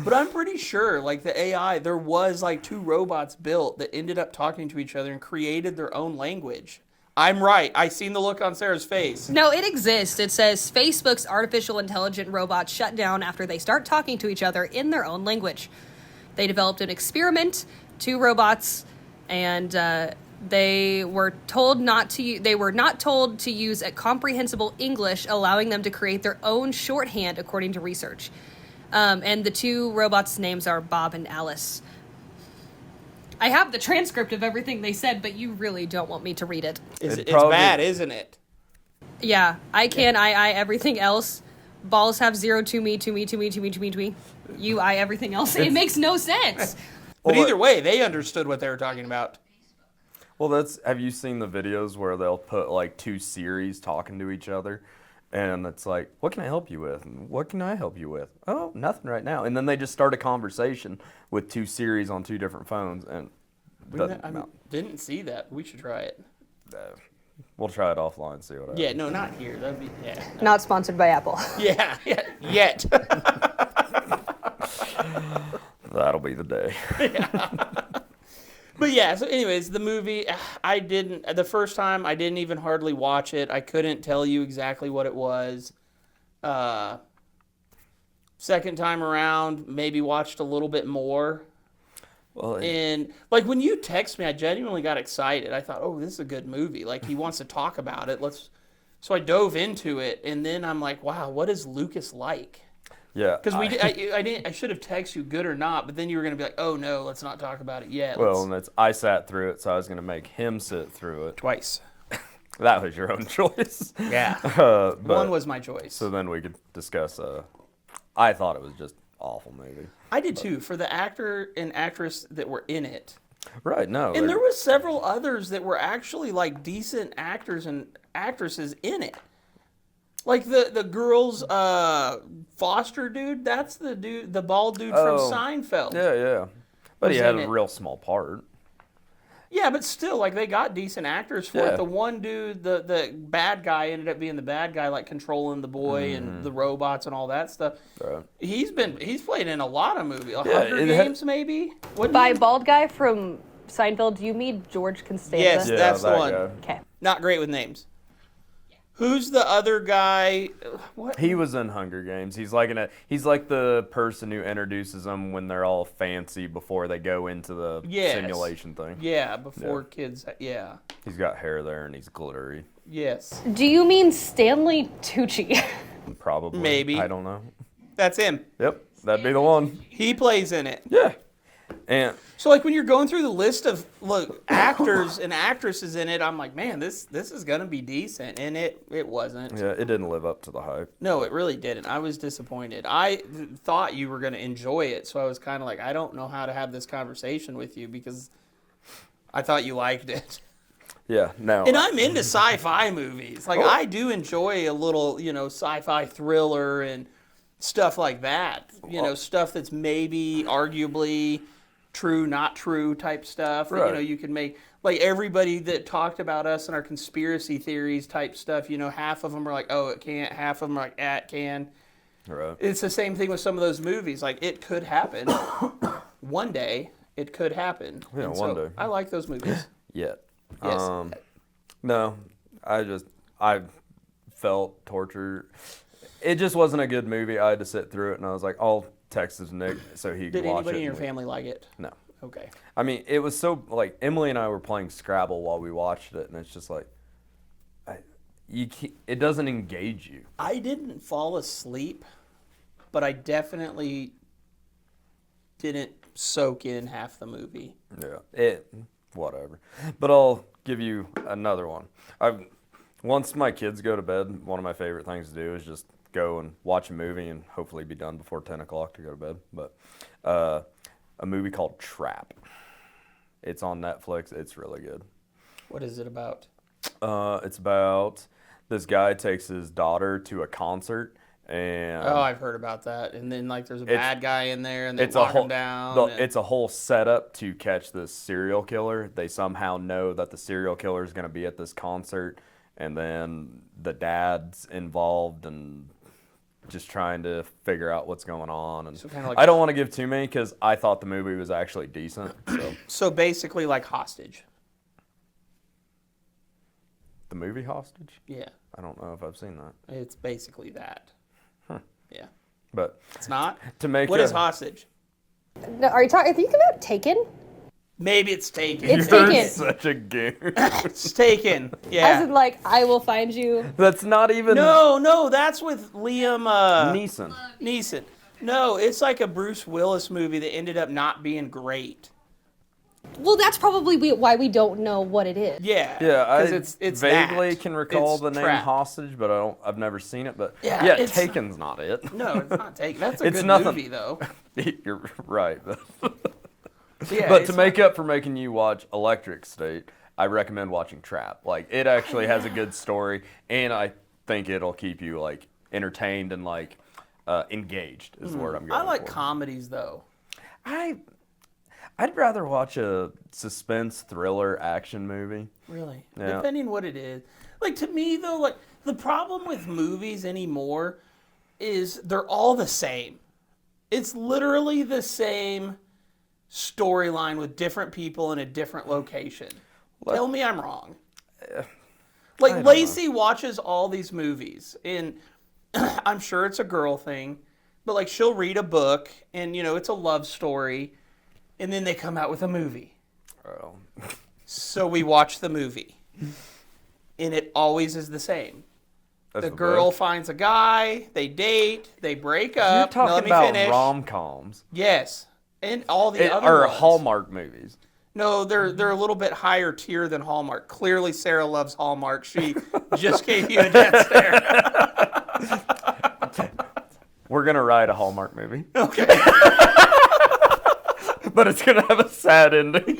But I'm pretty sure, like, the AI, there was like 2 robots built that ended up talking to each other and created their own language. I'm right. I seen the look on Sarah's face. No, it exists. It says Facebook's artificial intelligent robots shut down after they start talking to each other in their own language. They developed an experiment, 2 robots, and they were not told to use a comprehensible English, allowing them to create their own shorthand, according to research. And the 2 robots' names are Bob and Alice. I have the transcript of everything they said, but you really don't want me to read it. It's bad, isn't it? Yeah, I can, I, everything else. Balls have 0 to me, to me, to me, to me, to me, to me. You, I, everything else. It makes no sense. But either way, they understood what they were talking about. Well, have you seen the videos where they'll put like 2 Siris talking to each other? And it's like, what can I help you with? And what can I help you with? Oh, nothing right now. And then they just start a conversation with 2 Siris on 2 different phones. And didn't see that. We should try it. We'll try it offline and see what happens. Yeah, no, not here. That'd be Not sponsored by Apple. Yeah, yet. That'll be the day. But yeah, so anyways, the movie, the first time I didn't even hardly watch it. I couldn't tell you exactly what it was. Second time around, maybe watched a little bit more. Well, and like when you text me, I genuinely got excited. I thought, oh, this is a good movie. Like, he wants to talk about it. So I dove into it, and then I'm like, wow, what is Lucas like? Yeah, because I should have texted you good or not, but then you were gonna be like, oh no, let's not talk about it yet. I sat through it, so I was gonna make him sit through it twice. That was your own choice. Yeah, one was my choice. So then we could discuss. I thought it was just awful movie. I did too, for the actor and actress that were in it. Right. No. And there was several others that were actually like decent actors and actresses in it. Like the girl's Foster dude, that's the bald dude from Seinfeld. Yeah. But he had a real small part. Yeah, but still, like, they got decent actors for it. The one dude, the bad guy, ended up being the bad guy, like controlling the boy and the robots and all that stuff. Right. He's played in a lot of movies. Hunger Games, maybe? By bald guy from Seinfeld, do you mean George Costanza? Yes, that's the one. Okay. Not great with names. Who's the other guy? What? He was in Hunger Games. He's like the person who introduces them when they're all fancy before they go into the simulation thing. Yeah, before kids. Yeah. He's got hair there and he's glittery. Yes. Do you mean Stanley Tucci? Probably. Maybe. I don't know. That's him. Yep, that'd be the one. He plays in it. Yeah. And so, like, when you're going through the list of actors and actresses in it, I'm like, man, this is gonna be decent, and it wasn't. Yeah, it didn't live up to the hype. No, it really didn't. I was disappointed. I thought you were gonna enjoy it, so I was kind of like, I don't know how to have this conversation with you because I thought you liked it. Yeah, no. And I'm into sci-fi movies. Like, I do enjoy a little, sci-fi thriller and stuff like that. Stuff that's maybe arguably true, not true type stuff. Right. You can make, like, everybody that talked about us and our conspiracy theories type stuff, half of them are like, oh, it can't. Half of them are like, it can. Right. It's the same thing with some of those movies. Like, it could happen one day, it could happen. Yeah, and one day. I like those movies. Yet. Yes. No, I felt torture. It just wasn't a good movie. I had to sit through it, and I was like, I'll text Nick so he could watch it. Did anybody in your family like it? No. Okay. I mean, it was so, like, Emily and I were playing Scrabble while we watched it, and it's just like, it doesn't engage you. I didn't fall asleep, but I definitely didn't soak in half the movie. Yeah, whatever. But I'll give you another one. Once my kids go to bed, one of my favorite things to do is just go and watch a movie and hopefully be done before 10 o'clock to go to bed. But a movie called Trap. It's on Netflix. It's really good. What is it about? It's about this guy takes his daughter to a concert. And I've heard about that. And then like there's a bad guy in there and they lock him down. It's a whole setup to catch this serial killer. They somehow know that the serial killer is going to be at this concert, and then the dad's involved and just trying to figure out what's going on. And so kind of like, I don't want to give too many because I thought the movie was actually decent. So basically like Hostage. The movie Hostage? Yeah. I don't know if I've seen that. It's basically that. Huh. Yeah. But it's not? To make What is Hostage? No, are you thinking about Taken? Maybe it's Taken. It's You're Taken. such a goof. It's Taken. Yeah. As in, like, I will find you. That's not even... No, that's with Liam... Neeson. No, it's like a Bruce Willis movie that ended up not being great. Well, that's probably why we don't know what it is. Yeah. Yeah, I it's vaguely that. can recall It's the name Trap. Hostage, but I've never seen it. But Yeah, Taken's not it. No, it's not Taken. That's a It's good nothing. movie, though. You're right. Yeah, but to make up for making you watch Electric State, I recommend watching Trap. Like, it actually has a good story, and I think it'll keep you, like, entertained and, like, engaged is the word I'm going for. I like comedies, though. I'd rather watch a suspense thriller action movie. Really? Yeah. Depending what it is. Like, to me, though, like, the problem with movies anymore is they're all the same. It's literally the same storyline with different people in a different location. Tell me I'm wrong. Like, Lacey watches all these movies, and I'm sure it's a girl thing, but, like, she'll read a book, and, you know, it's a love story, and then they come out with a movie. Oh. So we watch the movie. And it always is the same. That's the girl book. finds a guy, they date, they break You're up. talking Now, let me about finish. rom-coms. Yes. And all the other Or ones. Hallmark movies. No, they're a little bit higher tier than Hallmark. Clearly, Sarah loves Hallmark. She just gave you a death stare. We're going to write a Hallmark movie. Okay. But it's going to have a sad ending.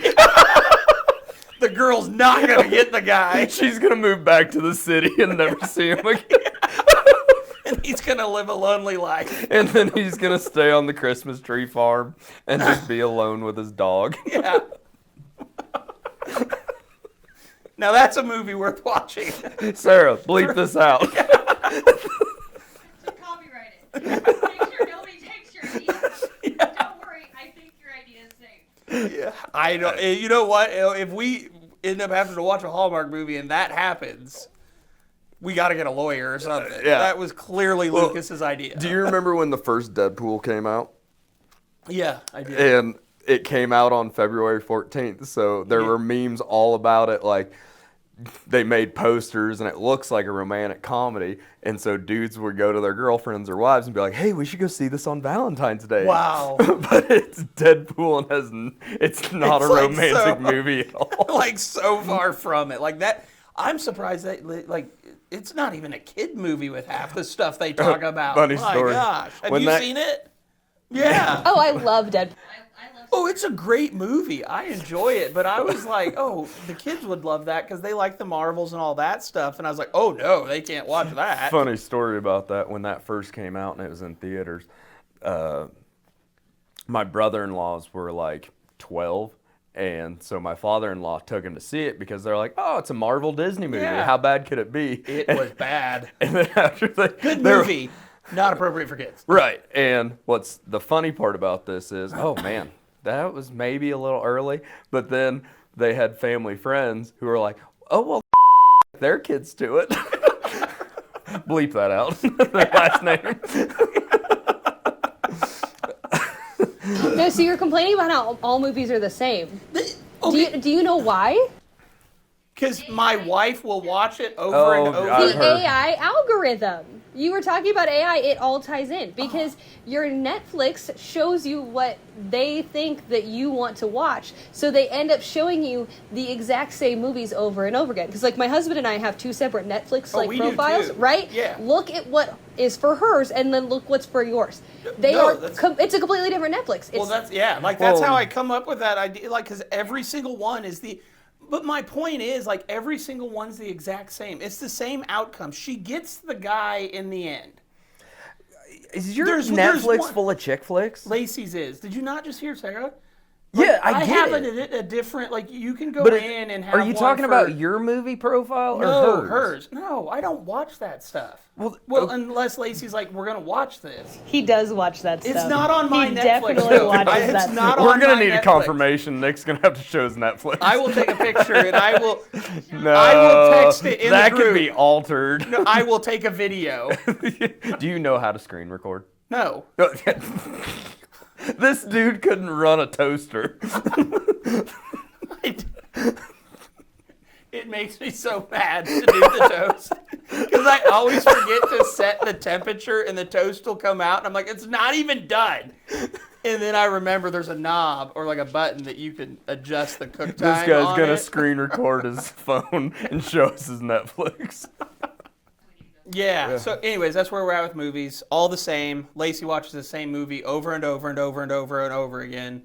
The girl's not going to get the guy. She's going to move back to the city and never see him again. And he's going to live a lonely life. And then he's going to stay on the Christmas tree farm and just be alone with his dog. Yeah. Now that's a movie worth watching. Sarah, bleep this out. So copyright it. Make sure nobody takes your idea. Don't worry, I think your idea is safe. Yeah. I don't. You know what? If we end up having to watch a Hallmark movie and that happens, we got to get a lawyer or something. Yeah. That was clearly Lucas's idea. Do you remember when the first Deadpool came out? Yeah, I did. And it came out on February 14th, so there were memes all about it, like they made posters and it looks like a romantic comedy, and so dudes would go to their girlfriends or wives and be like, hey, we should go see this on Valentine's Day. Wow. But it's Deadpool and it's not It's a like romantic so- movie at all. Like so far from it. Like that. I'm surprised that like it's not even a kid movie with half the stuff they talk about. Funny My story. gosh. Have When you that- seen it? Yeah. Oh, I love Deadpool. I love Oh, it's a great movie. I enjoy it, but I was like, oh, the kids would love that because they like the Marvels and all that stuff. And I was like, oh no, they can't watch that. Funny story about that. When that first came out and it was in theaters, my brother-in-laws were like 12. And so my father-in-law took him to see it because they're like, oh, it's a Marvel Disney movie. Yeah. How bad could it be? It was bad. And then after Good movie, not appropriate for kids. Right. And what's the funny part about this is, oh man, that was maybe a little early. But then they had family friends who were like, oh, well, their kids to it. Bleep that out. Their last name. No, so you're complaining about how all movies are the same. Okay. Do you know why? Because my wife will watch it over and over. I've The heard. AI algorithm. You were talking about AI, it all ties in. Because your Netflix shows you what they think that you want to watch. So they end up showing you the exact same movies over and over again. Because like my husband and I have 2 separate Netflix we do profiles, too. right? Yeah. Look at what is for hers and then look what's for yours. It's a completely different Netflix. Well, that's how I come up with that idea. Like, because every single one is But my point is, like, every single one's the exact same. It's the same outcome. She gets the guy in the end. Is your Netflix full of chick flicks? Lacey's is. Did you not just hear Sarah? Yeah, I get have it. A different, like, you can go in and have Are you one talking for, about your movie profile or No, hers? No, I don't watch that stuff. Well, unless Lacey's like, we're going to watch this. He does watch that stuff. It's not on my he Netflix. Definitely watches It's that not stuff. We're on going my to need a Netflix. confirmation. Nick's going to have to show his Netflix. I will take a picture and I will No, I will text it in that the group. could be altered. No, I will take a video. Do you know how to screen record? No. This dude couldn't run a toaster. It makes me so mad to do the toast. Because I always forget to set the temperature and the toast will come out and I'm like, it's not even done. And then I remember there's a knob or like a button that you can adjust the cook time. This guy's going to screen record his phone and show us his Netflix. Yeah. So anyways, that's where we're at with movies. All the same. Lacey watches the same movie over and over and over and over and over again.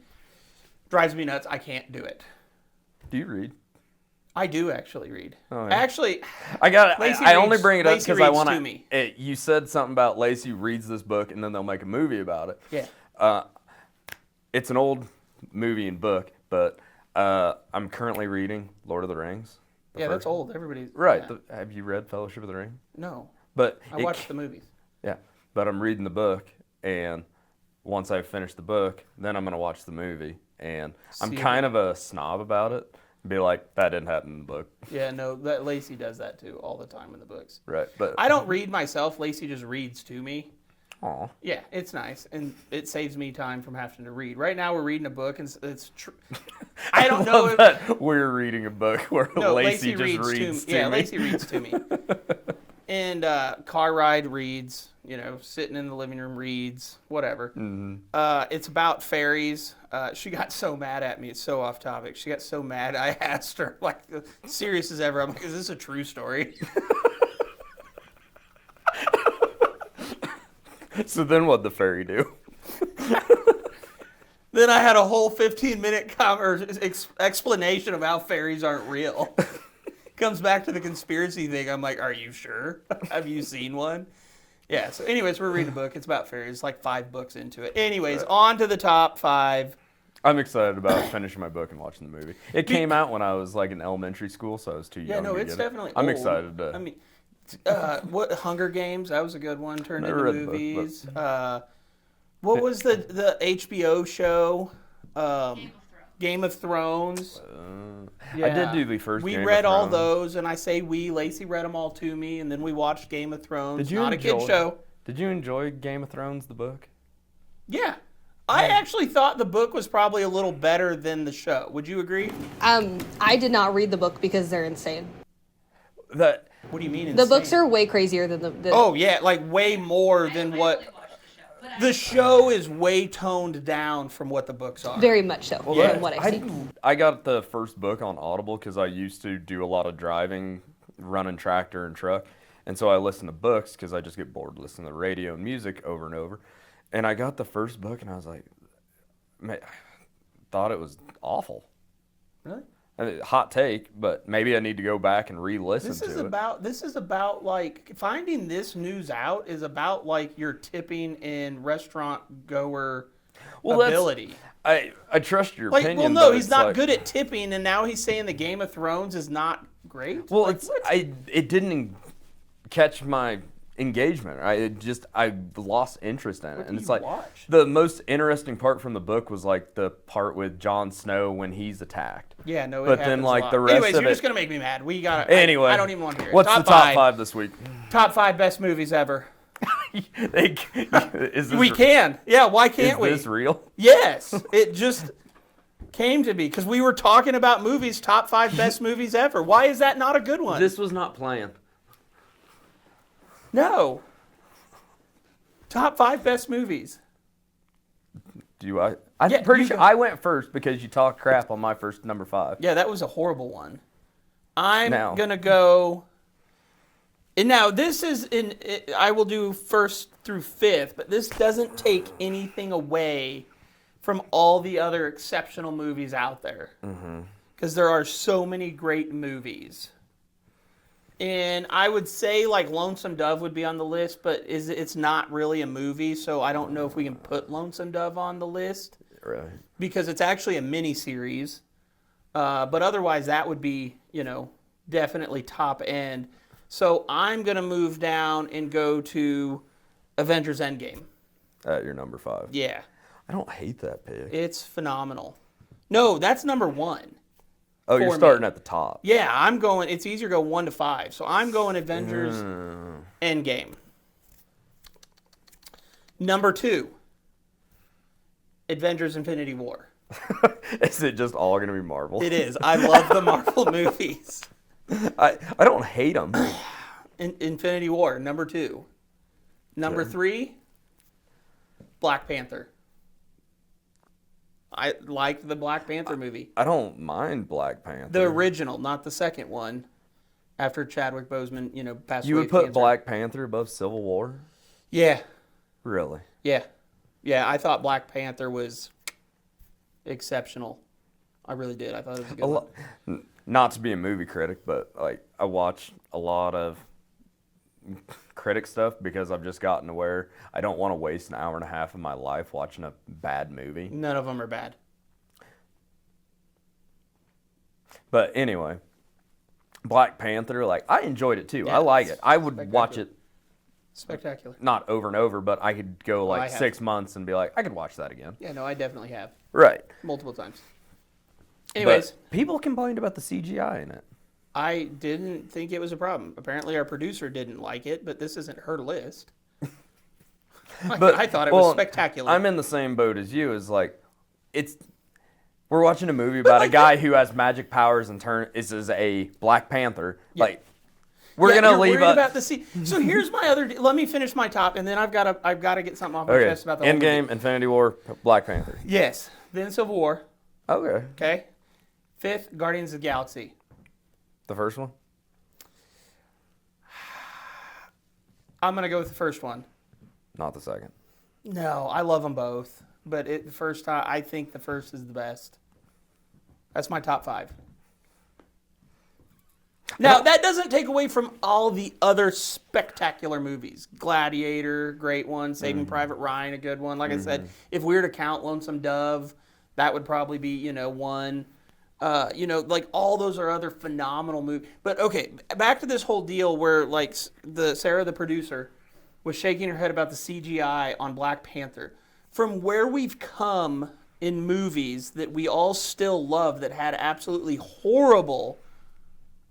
Drives me nuts. I can't do it. Do you read? I do actually read. Oh, yeah. Actually, I only bring it up because I want to me. You said something about Lacey reads this book and then they'll make a movie about it. Yeah. It's an old movie and book, but I'm currently reading Lord of the Rings. Yeah, that's old. Everybody's right. Yeah. Have you read Fellowship of the Ring? No. But I watched the movies. Yeah, but I'm reading the book, and once I finish the book, then I'm going to watch the movie. And I'm kind of a snob about it. Be like, that didn't happen in the book. Yeah, no, that Lacey does that too all the time in the books. Right, but I don't read myself. Lacey just reads to me. Aw. Yeah, it's nice, and it saves me time from having to read. Right now, we're reading a book, and it's true. I don't know if that we're reading a book where Lacey just reads to me. Yeah, Lacey reads to me. And car ride reads, sitting in the living room reads, whatever. Mm-hmm. It's about fairies. She got so mad at me. It's so off topic. She got so mad. I asked her, like, serious as ever. I'm like, is this a true story? So then what'd the fairy do? Then I had a whole 15-minute explanation of how fairies aren't real. Comes back to the conspiracy thing. I'm like, are you sure? Have you seen one? Yeah, so anyways, we're reading a book. It's about fairies. It's like 5 books into it. Anyways, on to the top 5. I'm excited about finishing my book and watching the movie. It came out when I was like in elementary school, so I was too young Yeah, no, to it's get definitely it. I'm old. excited to... I mean, what Hunger Games? That was a good one. Turned Never into read the book, movies. What was the HBO show? Game of Thrones. I did do the first We Game of read all Thrones. those, and I say we. Lacey read them all to me, and then we watched Game of Thrones. Did you Not enjoy, a kid show. Did you enjoy Game of Thrones, the book? Yeah. I actually thought the book was probably a little better than the show. Would you agree? I did not read the book because they're insane. That What do you mean The insane? books are way crazier than the Oh, yeah, like way more than what... The show is way toned down from what the books are. very much so from what I've seen. I got the first book on Audible because I used to do a lot of driving, running tractor and truck. And so I listen to books because I just get bored listening to radio and music over and over. And I got the first book and I was like, man, I thought it was awful. Really? I mean, hot take, but maybe I need to go back and re-listen to it. This is about like finding this news out is about like your tipping and restaurant goer ability. I trust your Like, opinion. well, no, but he's it's not like, good at tipping, and now he's saying the Game of Thrones is not great. Well, Like, what? it didn't catch my engagement. I lost interest in it. And it's like watch? the most interesting part from the book was like the part with Jon Snow when he's attacked. Yeah, no, but then like the rest Anyways, of you're it. just gonna make me mad. We got Anyway, I don't even want to hear it. What's the top five this week? Top 5 best movies ever. Is this We can. Yeah, why can't we? Is this real? Yes, it just came to me because we were talking about movies, top 5 best movies ever. Why is that not a good one? This was not planned. No. Top 5 best movies. I'm pretty sure I went first because you talked crap on my first number 5. Yeah, that was a horrible one. I'm going to go... And now, this is I will do 1st through 5th, but this doesn't take anything away from all the other exceptional movies out there. Because there are so many great movies. And I would say like Lonesome Dove would be on the list, but it's not really a movie, so I don't know if we can put Lonesome Dove on the list. Right. Because it's actually a mini-series. But otherwise, that would be, definitely top end. So I'm going to move down and go to Avengers Endgame. At your number 5. Yeah. I don't hate that pick. It's phenomenal. No, that's number 1. Oh, you're starting at the top. Yeah, it's easier to go 1 to 5. So I'm going Avengers Endgame. Number 2, Avengers Infinity War. Is it just all going to be Marvel? It is. I love the Marvel movies. I don't hate them. Infinity War, number 2. Number 3, Black Panther. I liked the Black Panther movie. I don't mind Black Panther. The original, not the second one. After Chadwick Boseman, passed away. You would put cancer. Black Panther above Civil War? Yeah. Really? Yeah. Yeah, I thought Black Panther was exceptional. I really did. I thought it was a good one. Not to be a movie critic, but like I watch a lot of critic stuff because I've just gotten to where I don't want to waste an hour and a half of my life watching a bad movie. None of them are bad. But anyway, Black Panther, like I enjoyed it too. Yeah, I like it. I would watch it. Spectacular. Not over and over, but I could go like I have. 6 months and be like, I could watch that again. Yeah, no, I definitely have. Right. Multiple times. Anyways. But people complained about the CGI in it. I didn't think it was a problem. Apparently our producer didn't like it, but this isn't her list. But I thought it was spectacular. I'm in the same boat as you. Is like, we're watching a movie about a guy who has magic powers and is a Black Panther. Yeah. Like, we're gonna leave about the So here's my other. Let me finish my top, and then I've got to get something off my chest about the whole Endgame, movie. Infinity War, Black Panther. Yes. Then Civil War. Okay. Okay. 5th, Guardians of the Galaxy. The first one? I'm going to go with the first one. Not the second. No, I love them both. But the first time, I think the first is the best. That's my top 5. Now, that doesn't take away from all the other spectacular movies. Gladiator, great one. Saving Private Ryan, a good one. Like I said, if we were to count Lonesome Dove, that would probably be, one. Like all those are other phenomenal movies. But okay, back to this whole deal where like Sara, the producer, was shaking her head about the CGI on Black Panther. From where we've come in movies that we all still love that had absolutely horrible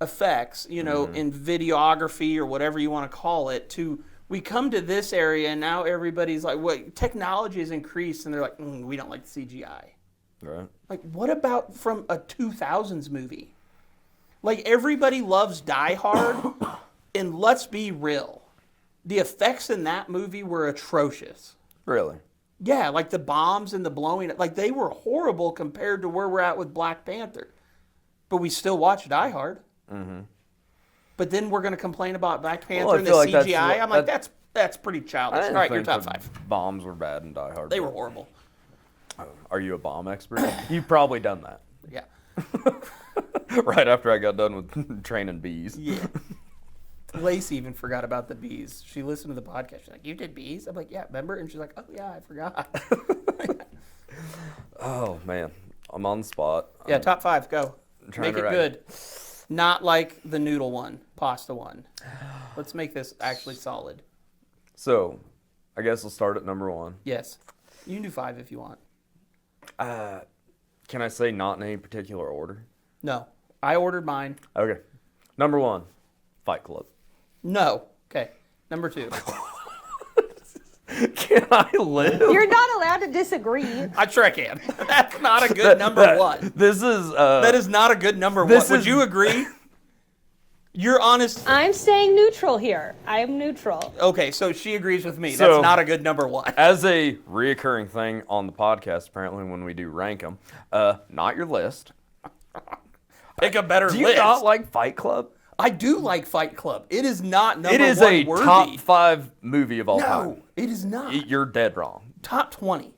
effects, in videography or whatever you want to call it, to we come to this area and now everybody's like, what technology has increased and they're like, we don't like the CGI. Right. Like, what about from a 2000s movie? Like, everybody loves Die Hard, and let's be real. The effects in that movie were atrocious. Really? Yeah, like the bombs and the blowing, like they were horrible compared to where we're at with Black Panther. But we still watch Die Hard. Mm-hmm. But then we're going to complain about Black Panther and the CGI. I'm like, that's pretty childish. All right, your top 5. Bombs were bad in Die Hard. They were horrible. Are you a bomb expert? You've probably done that. Yeah. Right after I got done with training bees. Yeah. Lacey even forgot about the bees. She listened to the podcast. She's like, you did bees? I'm like, yeah, remember? And she's like, oh, yeah, I forgot. Oh, man. I'm on the spot. Yeah, top 5, go. Make it write. good. Not like the noodle one, pasta one. Let's make this actually solid. So, I guess we'll start at number 1. Yes. You can do 5 if you want. Can I say not in any particular order? No. I ordered mine. Okay. Number 1, Fight Club. No. Okay. Number 2. Can I live? You're not allowed to disagree. I sure can. That's not a good number 1. This is... that is not a good number 1. Would you agree? You're honest. I'm staying neutral here. I am neutral. Okay, so she agrees with me. So, that's not a good number 1. As a reoccurring thing on the podcast, apparently, when we do rank them, not your list. Pick a better Do you list. not like Fight Club? I do like Fight Club. It is not number 1 It is a worthy. top 5 movie of all time. No, it is not. You're dead wrong. Top 20.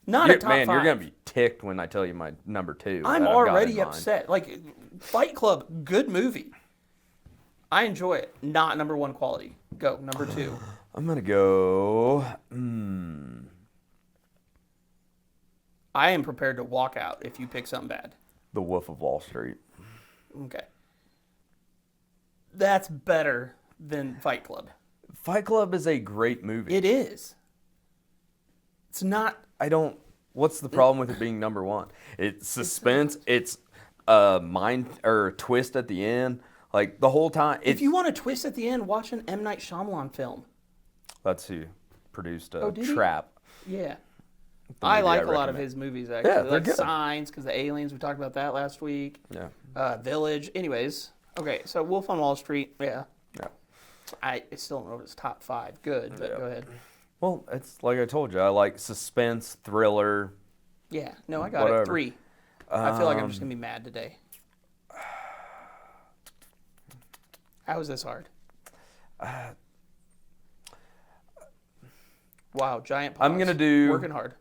Not a top 5. Man, you're going to be ticked when I tell you my number 2. I'm that I've got already in mind. upset. Like, Fight Club, good movie. I enjoy it. Not number 1 quality. Go, number 2. I'm going to go... I am prepared to walk out if you pick something bad. The Wolf of Wall Street. Okay. That's better than Fight Club. Fight Club is a great movie. It is. It's not... What's the problem with it being number 1? It's suspense. It's mind or twist at the end. Like the whole time. If you want a twist at the end, watch an M. Night Shyamalan film. That's who produced did he? Trap. Yeah. The I movie like a lot of recommend. his movies, actually. Yeah, they're like good. Signs, because the aliens, we talked about that last week. Yeah. Village. Anyways. Okay, so Wolf on Wall Street. Yeah. Yeah. I still don't know if it's top 5. Good, but Yeah. go ahead. Well, it's like I told you. I like suspense, thriller. Yeah. No, I got Whatever. it. 3. I feel like I'm just going to be mad today. How is this hard? Wow, giant pause. I'm gonna do- Working hard.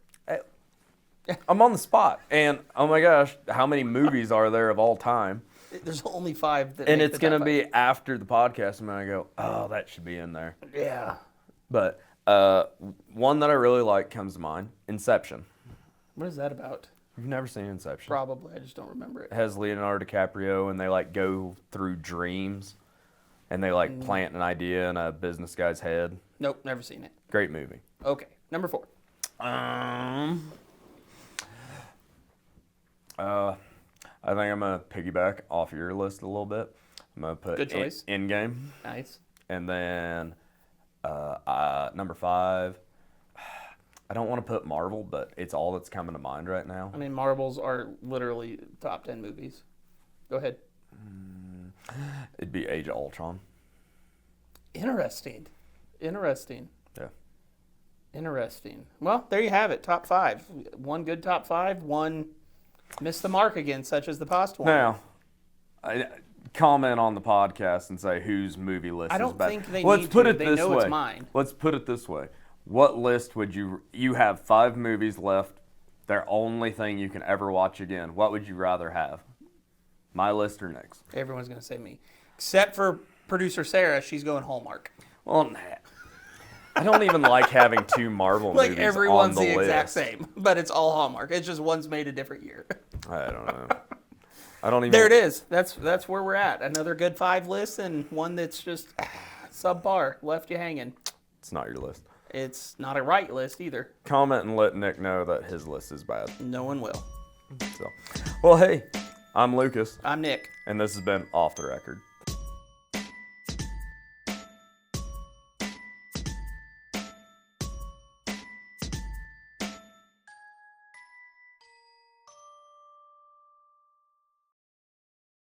I'm on the spot, and oh my gosh, how many movies are there of all time? There's only 5 that And make it's the gonna top be 5. after the podcast. I'm gonna go, oh, that should be in there. Yeah. But one that I really like comes to mind: Inception. What is that about? You've never seen Inception? Probably. I just don't remember it. It has Leonardo DiCaprio, and they like go through dreams, and they like plant an idea in a business guy's head. Nope, never seen it. Great movie. Okay, number 4. I think I'm gonna piggyback off your list a little bit. I'm gonna put Good choice. Endgame, Nice. and then number 5. I don't want to put Marvel, but it's all that's coming to mind right now. I mean, Marvels are literally top 10 movies. Go ahead. It'd be Age of Ultron. Interesting. Interesting. Yeah. Interesting. Well, there you have it. Top 5. One good top 5. One missed the mark again, such as the past one. Now, comment on the podcast and say whose movie list I is don't better. think they Let's need put to. it They this know way. it's mine. Let's put it this way. What list would you have 5 movies left? Their only thing you can ever watch again. What would you rather have? My list or Nick's? Everyone's going to say me. Except for producer Sarah. She's going Hallmark. Well, nah. I don't even like having 2 Marvel Like movies everyone's on the exact list. same. But it's all Hallmark. It's just one's made a different year. I don't know. I don't even. There it is. That's where we're at. Another good 5 list and one that's just subpar. Left you hanging. It's not your list. It's not a right list either. Comment and let Nick know that his list is bad. No one will. So, well, hey, I'm Lucas, I'm Nick. and this has been Off the Record.